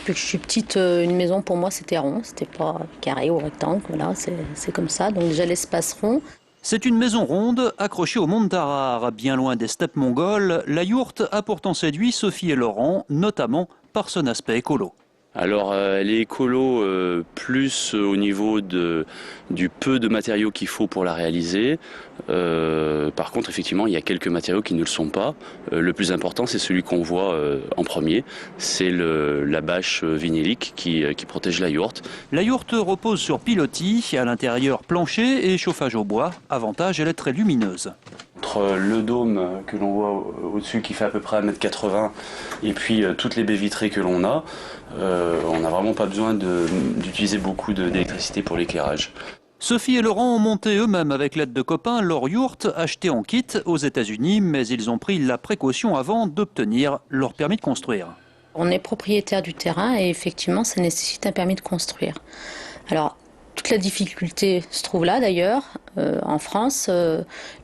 Depuis que je suis petite, une maison pour moi c'était rond, c'était pas carré ou rectangle, voilà, c'est comme ça. Donc déjà l'espace rond. C'est une maison ronde accrochée au mont de Tarare, bien loin des steppes mongoles. La yourte a pourtant séduit Sophie et Laurent, notamment par son aspect écolo. Alors elle est écolo plus au niveau du peu de matériaux qu'il faut pour la réaliser. Par contre effectivement il y a quelques matériaux qui ne le sont pas. Le plus important c'est celui qu'on voit en premier, c'est la bâche vinylique qui protège la yourte. La yourte repose sur pilotis, à l'intérieur plancher et chauffage au bois. Avantage, elle est très lumineuse. Entre le dôme que l'on voit au-dessus qui fait à peu près 1,80 m et puis toutes les baies vitrées que l'on a, on n'a vraiment pas besoin d'utiliser beaucoup d'électricité pour l'éclairage. Sophie et Laurent ont monté eux-mêmes avec l'aide de copains leur yourte achetée en kit aux États-Unis, mais ils ont pris la précaution avant d'obtenir leur permis de construire. On est propriétaire du terrain et effectivement ça nécessite un permis de construire. Alors toute la difficulté se trouve là d'ailleurs. En France,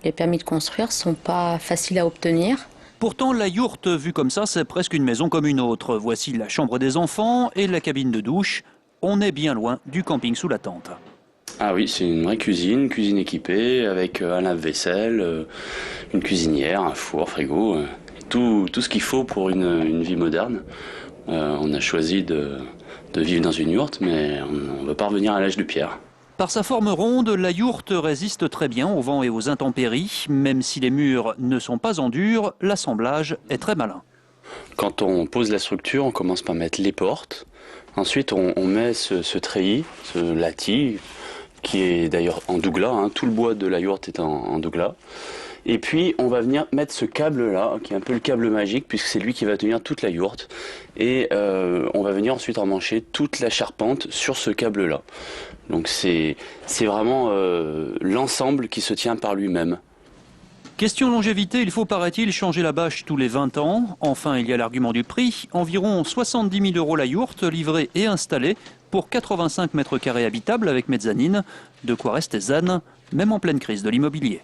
les permis de construire ne sont pas faciles à obtenir. Pourtant, la yourte, vue comme ça, c'est presque une maison comme une autre. Voici la chambre des enfants et la cabine de douche. On est bien loin du camping sous la tente. Ah oui, c'est une vraie cuisine équipée avec un lave-vaisselle, une cuisinière, un four, frigo, tout ce qu'il faut pour une vie moderne. On a choisi de vivre dans une yourte, mais on ne veut pas revenir à l'âge de pierre. Par sa forme ronde, la yourte résiste très bien au vent et aux intempéries. Même si les murs ne sont pas en dur, l'assemblage est très malin. Quand on pose la structure, on commence par mettre les portes. Ensuite, on met ce treillis, ce lattis, qui est d'ailleurs en douglas. Tout le bois de la yourte est en douglas. Et puis on va venir mettre ce câble là, qui est un peu le câble magique, puisque c'est lui qui va tenir toute la yourte. Et on va venir ensuite emmancher toute la charpente sur ce câble là. Donc c'est vraiment l'ensemble qui se tient par lui-même. Question longévité, il faut, paraît-il, changer la bâche tous les 20 ans. Enfin, il y a l'argument du prix. Environ 70 000 € la yourte, livrée et installée, pour 85 mètres carrés habitables avec mezzanine. De quoi rester zen, même en pleine crise de l'immobilier.